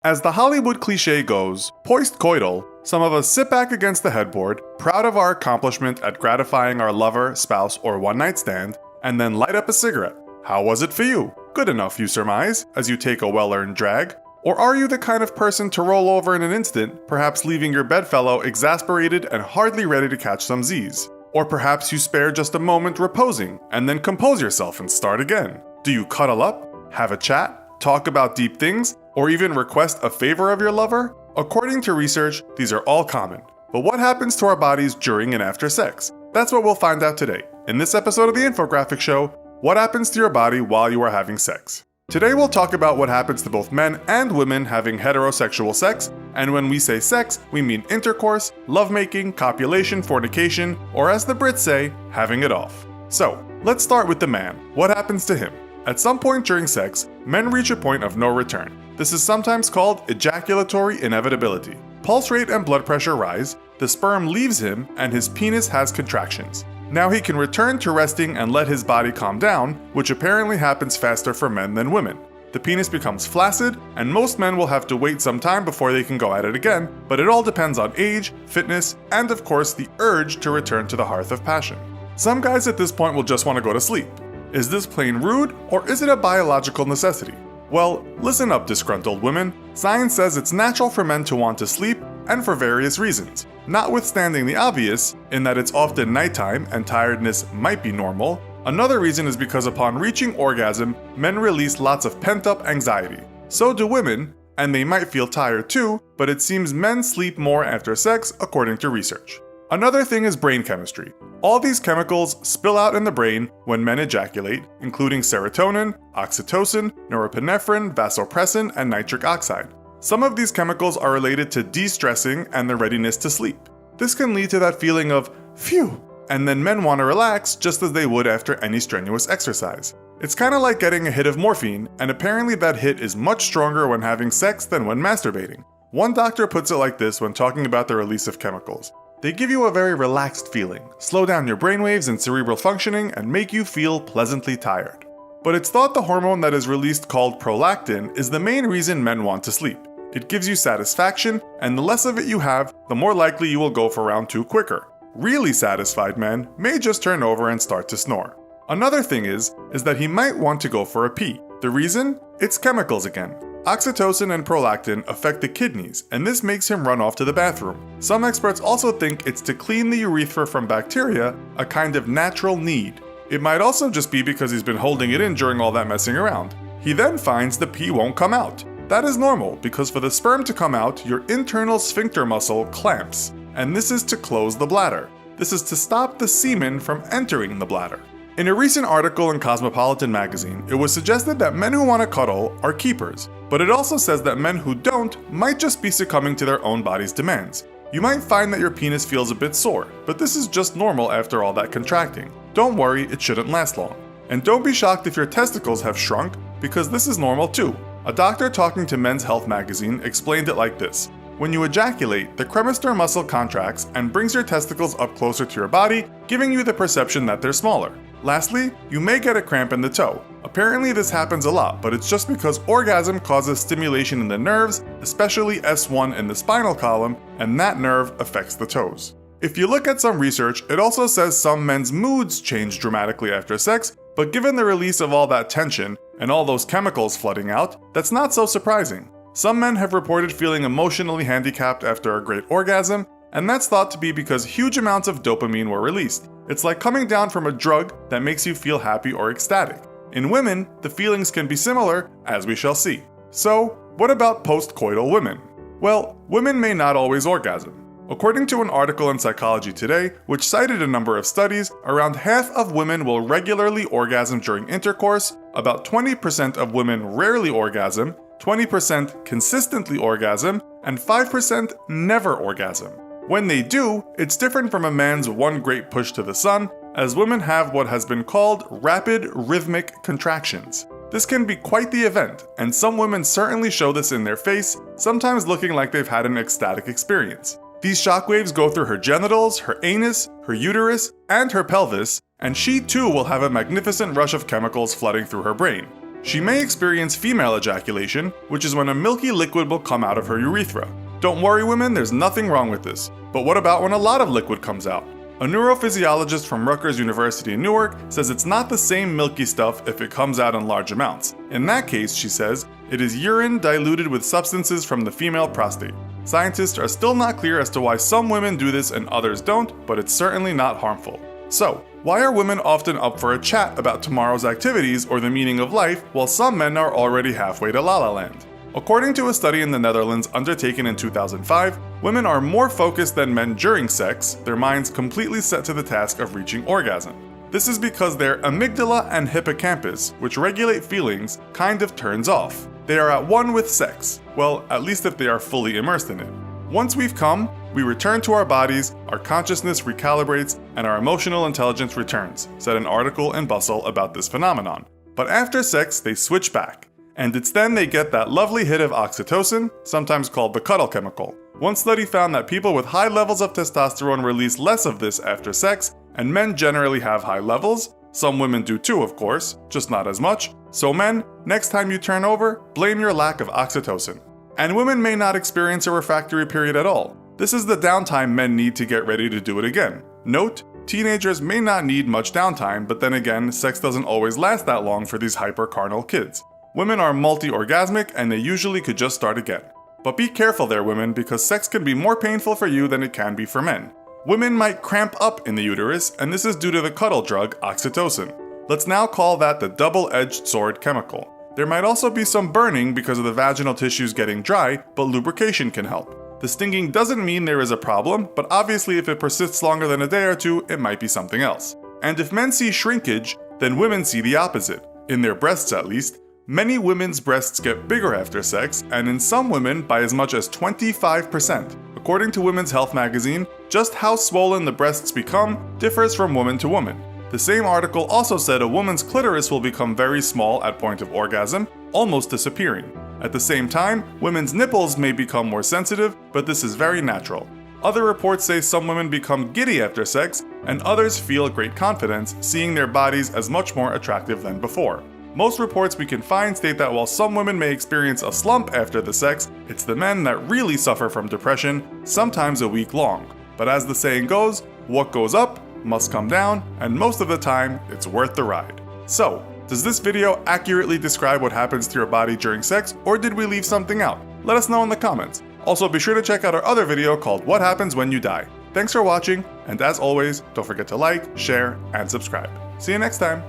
As the Hollywood cliche goes, post-coital, some of us sit back against the headboard, proud of our accomplishment at gratifying our lover, spouse, or one-night stand, and then light up a cigarette. How was it for you? Good enough, you surmise, as you take a well-earned drag? Or are you the kind of person to roll over in an instant, perhaps leaving your bedfellow exasperated and hardly ready to catch some Z's? Or perhaps you spare just a moment reposing, and then compose yourself and start again. Do you cuddle up, have a chat, talk about deep things, or even request a favor of your lover? According to research, these are all common. But what happens to our bodies during and after sex? That's what we'll find out today. In this episode of the Infographic Show, what happens to your body while you are having sex? Today we'll talk about what happens to both men and women having heterosexual sex, and when we say sex, we mean intercourse, lovemaking, copulation, fornication, or as the Brits say, having it off. So, let's start with the man. What happens to him? At some point during sex, men reach a point of no return. This is sometimes called ejaculatory inevitability. Pulse rate and blood pressure rise, the sperm leaves him, and his penis has contractions. Now he can return to resting and let his body calm down, which apparently happens faster for men than women. The penis becomes flaccid, and most men will have to wait some time before they can go at it again, but it all depends on age, fitness, and of course the urge to return to the hearth of passion. Some guys at this point will just want to go to sleep. Is this plain rude, or is it a biological necessity? Well, listen up, disgruntled women. Science says it's natural for men to want to sleep, and for various reasons. Notwithstanding the obvious, in that it's often nighttime and tiredness might be normal, another reason is because upon reaching orgasm, men release lots of pent-up anxiety. So do women, and they might feel tired too, but it seems men sleep more after sex according to research. Another thing is brain chemistry. All these chemicals spill out in the brain when men ejaculate, including serotonin, oxytocin, norepinephrine, vasopressin, and nitric oxide. Some of these chemicals are related to de-stressing and the readiness to sleep. This can lead to that feeling of, phew, and then men want to relax just as they would after any strenuous exercise. It's kind of like getting a hit of morphine, and apparently that hit is much stronger when having sex than when masturbating. One doctor puts it like this when talking about the release of chemicals. They give you a very relaxed feeling, slow down your brainwaves and cerebral functioning, and make you feel pleasantly tired. But it's thought the hormone that is released called prolactin is the main reason men want to sleep. It gives you satisfaction, and the less of it you have, the more likely you will go for round 2 quicker. Really satisfied men may just turn over and start to snore. Another thing is that he might want to go for a pee. The reason? It's chemicals again. Oxytocin and prolactin affect the kidneys, and this makes him run off to the bathroom. Some experts also think it's to clean the urethra from bacteria, a kind of natural need. It might also just be because he's been holding it in during all that messing around. He then finds the pee won't come out. That is normal, because for the sperm to come out, your internal sphincter muscle clamps, and this is to close the bladder. This is to stop the semen from entering the bladder. In a recent article in Cosmopolitan magazine, it was suggested that men who want to cuddle are keepers, but it also says that men who don't might just be succumbing to their own body's demands. You might find that your penis feels a bit sore, but this is just normal after all that contracting. Don't worry, it shouldn't last long. And don't be shocked if your testicles have shrunk, because this is normal too. A doctor talking to Men's Health magazine explained it like this. When you ejaculate, the cremaster muscle contracts and brings your testicles up closer to your body, giving you the perception that they're smaller. Lastly, you may get a cramp in the toe. Apparently this happens a lot, but it's just because orgasm causes stimulation in the nerves, especially S1 in the spinal column, and that nerve affects the toes. If you look at some research, it also says some men's moods change dramatically after sex, but given the release of all that tension and all those chemicals flooding out, that's not so surprising. Some men have reported feeling emotionally handicapped after a great orgasm, and that's thought to be because huge amounts of dopamine were released. It's like coming down from a drug that makes you feel happy or ecstatic. In women, the feelings can be similar, as we shall see. So, what about post-coital women? Well, women may not always orgasm. According to an article in Psychology Today, which cited a number of studies, around half of women will regularly orgasm during intercourse, about 20% of women rarely orgasm, 20% consistently orgasm, and 5% never orgasm. When they do, it's different from a man's one great push to the sun, as women have what has been called rapid rhythmic contractions. This can be quite the event, and some women certainly show this in their face, sometimes looking like they've had an ecstatic experience. These shockwaves go through her genitals, her anus, her uterus, and her pelvis, and she too will have a magnificent rush of chemicals flooding through her brain. She may experience female ejaculation, which is when a milky liquid will come out of her urethra. Don't worry women, there's nothing wrong with this. But what about when a lot of liquid comes out? A neurophysiologist from Rutgers University in Newark says it's not the same milky stuff if it comes out in large amounts. In that case, she says, it is urine diluted with substances from the female prostate. Scientists are still not clear as to why some women do this and others don't, but it's certainly not harmful. So, why are women often up for a chat about tomorrow's activities or the meaning of life, while some men are already halfway to La La Land? According to a study in the Netherlands undertaken in 2005, women are more focused than men during sex, their minds completely set to the task of reaching orgasm. This is because their amygdala and hippocampus, which regulate feelings, kind of turns off. They are at one with sex, well, at least if they are fully immersed in it. Once we've come, we return to our bodies, our consciousness recalibrates, and our emotional intelligence returns, said an article in Bustle about this phenomenon. But after sex, they switch back. And it's then they get that lovely hit of oxytocin, sometimes called the cuddle chemical. One study found that people with high levels of testosterone release less of this after sex, and men generally have high levels. Some women do too, of course, just not as much. So men, next time you turn over, blame your lack of oxytocin. And women may not experience a refractory period at all. This is the downtime men need to get ready to do it again. Note, teenagers may not need much downtime, but then again, sex doesn't always last that long for these hyper-carnal kids. Women are multi-orgasmic and they usually could just start again. But be careful there, women, because sex can be more painful for you than it can be for men. Women might cramp up in the uterus, and this is due to the cuddle drug oxytocin. Let's now call that the double-edged sword chemical. There might also be some burning because of the vaginal tissues getting dry, but lubrication can help. The stinging doesn't mean there is a problem, but obviously if it persists longer than a day or two, it might be something else. And if men see shrinkage, then women see the opposite. In their breasts at least. Many women's breasts get bigger after sex, and in some women by as much as 25%. According to Women's Health magazine, just how swollen the breasts become differs from woman to woman. The same article also said a woman's clitoris will become very small at point of orgasm, almost disappearing. At the same time, women's nipples may become more sensitive, but this is very natural. Other reports say some women become giddy after sex, and others feel great confidence, seeing their bodies as much more attractive than before. Most reports we can find state that while some women may experience a slump after the sex, it's the men that really suffer from depression, sometimes a week long. But as the saying goes, what goes up must come down, and most of the time, it's worth the ride. So, does this video accurately describe what happens to your body during sex, or did we leave something out? Let us know in the comments. Also, be sure to check out our other video called What Happens When You Die. Thanks for watching, and as always, don't forget to like, share, and subscribe. See you next time!